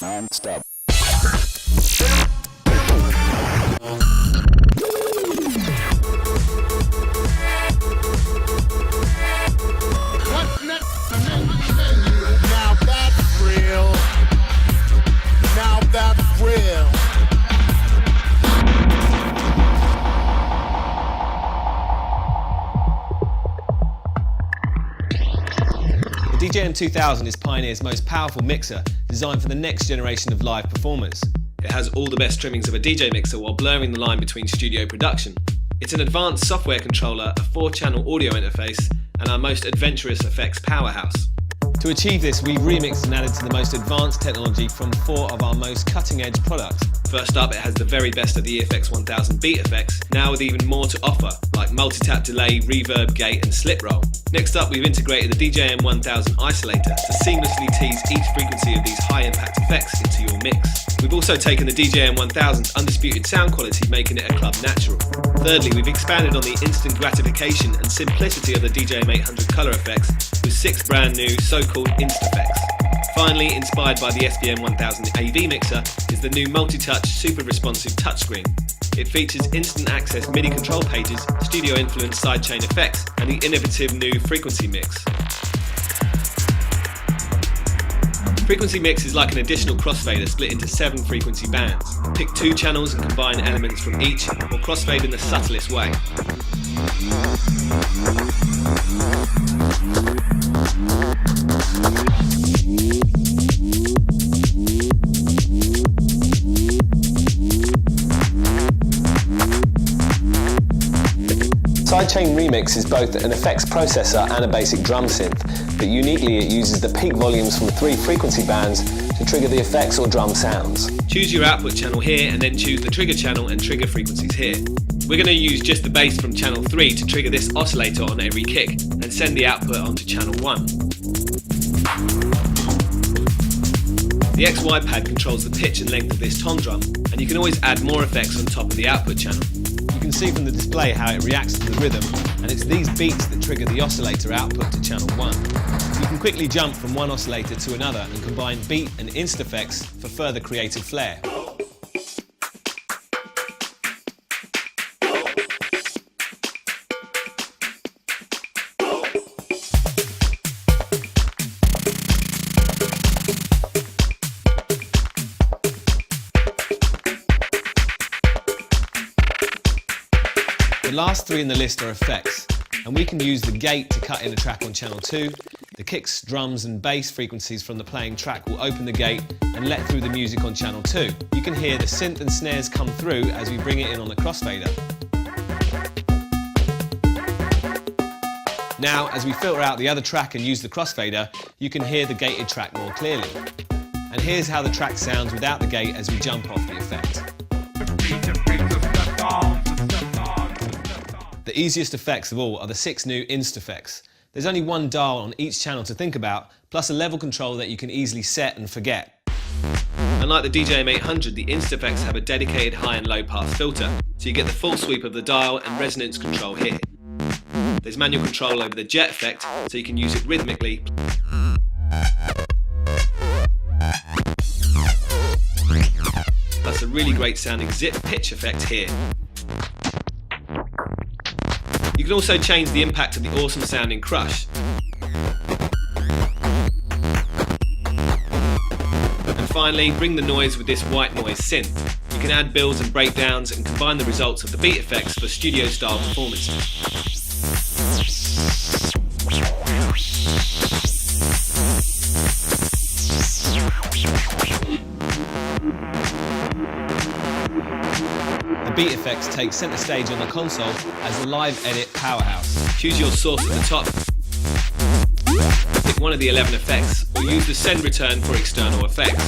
non-stop. Now that's real. Now that's real. The DJM 2000 is Pioneer's most powerful mixer, designed for the next generation of live performers. It has all the best trimmings of a DJ mixer while blurring the line between studio production. It's an advanced software controller, a 4-channel audio interface, and our most adventurous effects powerhouse. To achieve this, we've remixed and added to the most advanced technology from 4 of our most cutting-edge products. First up, it has the very best of the EFX 1000 beat effects, now with even more to offer, like multi-tap delay, reverb, gate, and slip roll. Next up, we've integrated the DJM 1000 isolator to seamlessly tease each frequency of these high-impact effects into your mix. We've also taken the DJM 1000's undisputed sound quality, making it a club natural. Thirdly, we've expanded on the instant gratification and simplicity of the DJM 800 color effects with 6 brand new so-called Instafects. Finally, inspired by the SPM 1000 AV mixer, is the new multi-touch super responsive touchscreen. It features instant access MIDI control pages, studio influence sidechain effects, and the innovative new frequency mix. Frequency mix is like an additional crossfader split into 7 frequency bands. Pick 2 channels and combine elements from each, or crossfade in the subtlest way. Sidechain Remix is both an effects processor and a basic drum synth, but uniquely it uses the peak volumes from 3 frequency bands to trigger the effects or drum sounds. Choose your output channel here and then choose the trigger channel and trigger frequencies here. We're going to use just the bass from channel 3 to trigger this oscillator on every kick and send the output onto channel 1. The XY pad controls the pitch and length of this tom drum, and you can always add more effects on top of the output channel. You can see from the display how it reacts to the rhythm, and it's these beats that trigger the oscillator output to channel 1. You can quickly jump from one oscillator to another and combine beat and Instafects for further creative flair. The last 3 in the list are effects, and we can use the gate to cut in a track on channel 2. The kicks, drums and bass frequencies from the playing track will open the gate and let through the music on channel 2. You can hear the synth and snares come through as we bring it in on the crossfader. Now, as we filter out the other track and use the crossfader, you can hear the gated track more clearly. And here's how the track sounds without the gate as we jump off the effect. The easiest effects of all are the 6 new Instafects. There's only one dial on each channel to think about, plus a level control that you can easily set and forget. Unlike the DJM 800, the Instafects have a dedicated high and low pass filter, so you get the full sweep of the dial and resonance control here. There's manual control over the jet effect, so you can use it rhythmically. Plus a really great sounding zip pitch effect here. You can also change the impact of the awesome sounding crush. And finally, bring the noise with this white noise synth. You can add builds and breakdowns and combine the results of the beat effects for studio style performances. The beat effects take centre stage on the console as the live edit powerhouse. Choose your source at the top, pick one of the 11 effects, or use the send return for external effects.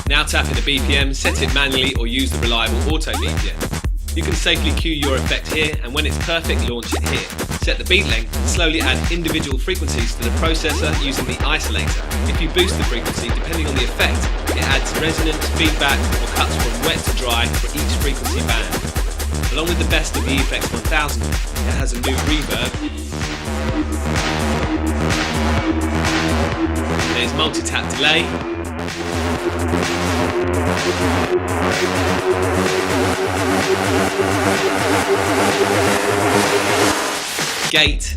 Now tap into BPM, set it manually or use the reliable auto BPM. You can safely cue your effect here, and when it's perfect, launch it here. Set the beat length and slowly add individual frequencies to the processor using the isolator. If you boost the frequency, depending on the effect, it adds resonance, feedback, or cuts from wet to dry for each frequency band. Along with the best of the EFX 1000, it has a new reverb. There's multi-tap delay, Gate.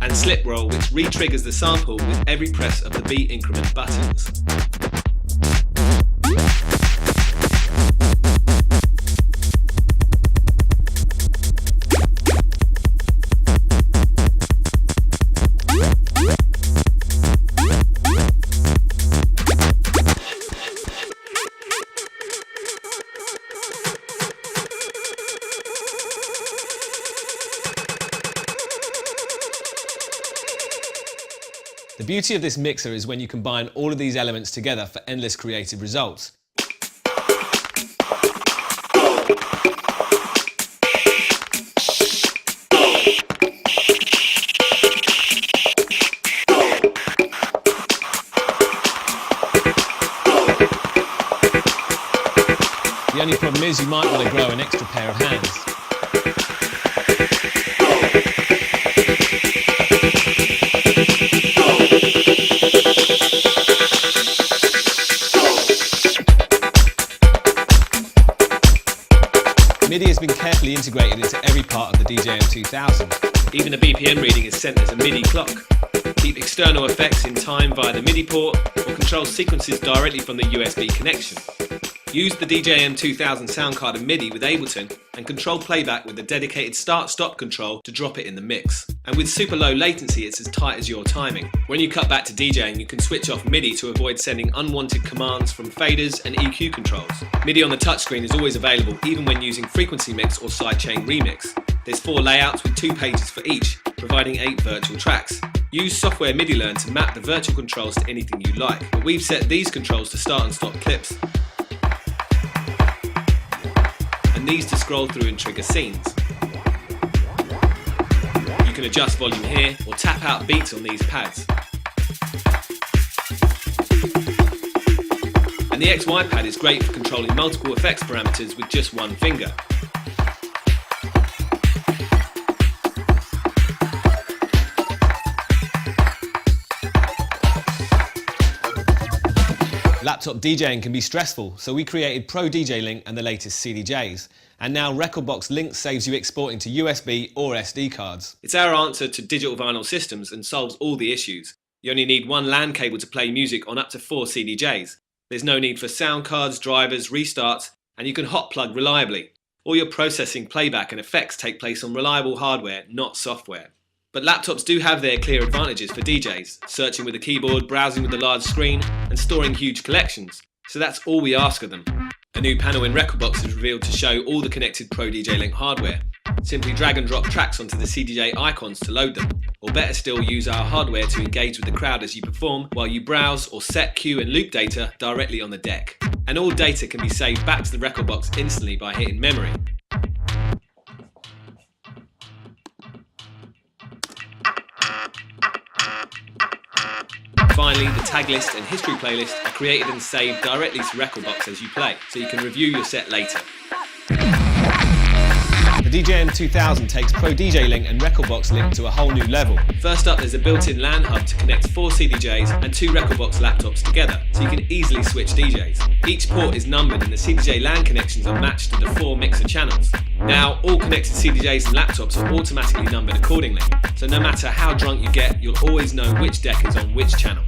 And slip roll, which re-triggers the sample with every press of the beat increment buttons. The beauty of this mixer is when you combine all of these elements together for endless creative results. The only problem is you might want to grow an extra pair of hands. MIDI has been carefully integrated into every part of the DJM 2000. Even a BPM reading is sent as a MIDI clock. Keep external effects in time via the MIDI port or control sequences directly from the USB connection. Use the DJM 2000 sound card and MIDI with Ableton and control playback with the dedicated start-stop control to drop it in the mix. And with super low latency, it's as tight as your timing. When you cut back to DJing, you can switch off MIDI to avoid sending unwanted commands from faders and EQ controls. MIDI on the touchscreen is always available, even when using frequency mix or sidechain remix. There's 4 layouts with 2 pages for each, providing 8 virtual tracks. Use software MIDI Learn to map the virtual controls to anything you like, but we've set these controls to start and stop clips, and these to scroll through and trigger scenes. You can adjust volume here or tap out beats on these pads. And the XY pad is great for controlling multiple effects parameters with just one finger. Laptop DJing can be stressful, so we created Pro DJ Link and the latest CDJs. And now Rekordbox Link saves you exporting to USB or SD cards. It's our answer to digital vinyl systems and solves all the issues. You only need one LAN cable to play music on up to 4 CDJs. There's no need for sound cards, drivers, restarts, and you can hot plug reliably. All your processing, playback and effects take place on reliable hardware, not software. But laptops do have their clear advantages for DJs, searching with a keyboard, browsing with a large screen, and storing huge collections. So that's all we ask of them. A new panel in Rekordbox is revealed to show all the connected Pro DJ Link hardware. Simply drag and drop tracks onto the CDJ icons to load them, or better still, use our hardware to engage with the crowd as you perform, while you browse or set, cue and loop data directly on the deck. And all data can be saved back to the Rekordbox instantly by hitting memory. Finally, the tag list and history playlist are created and saved directly to Rekordbox as you play, so you can review your set later. The DJM 2000 takes Pro DJ Link and Rekordbox Link to a whole new level. First up, there's a built-in LAN hub to connect 4 CDJs and 2 Rekordbox laptops together, so you can easily switch DJs. Each port is numbered and the CDJ LAN connections are matched to the 4 mixer channels. Now, all connected CDJs and laptops are automatically numbered accordingly, so no matter how drunk you get, you'll always know which deck is on which channel.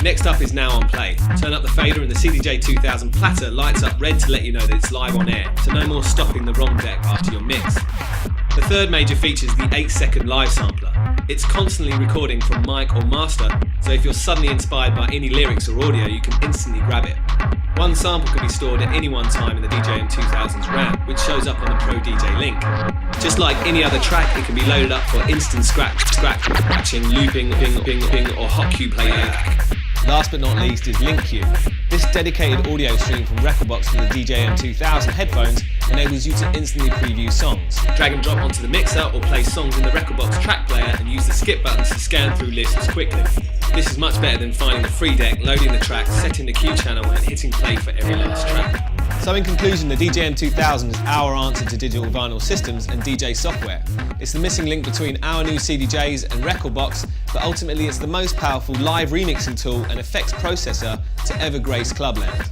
Next up is Now on Play. Turn up the fader and the CDJ 2000 platter lights up red to let you know that it's live on air, so no more stopping the wrong deck after your mix. The third major feature is the 8-second live sampler. It's constantly recording from mic or master, so if you're suddenly inspired by any lyrics or audio, you can instantly grab it. One sample can be stored at any one time in the DJM 2000's RAM, which shows up on the Pro DJ Link. Just like any other track, it can be loaded up for instant scratching, looping, ping, or hot cue playback. Last but not least is Link Queue. This dedicated audio stream from Rekordbox to the DJM 2000 headphones enables you to instantly preview songs. Drag and drop onto the mixer or play songs in the Rekordbox track player and use the skip buttons to scan through lists quickly. This is much better than finding the free deck, loading the track, setting the cue channel and hitting play for every last track. So in conclusion, the DJM 2000 is our answer to digital vinyl systems and DJ software. It's the missing link between our new CDJs and Rekordbox, but ultimately it's the most powerful live remixing tool and effects processor to ever grace Clubland.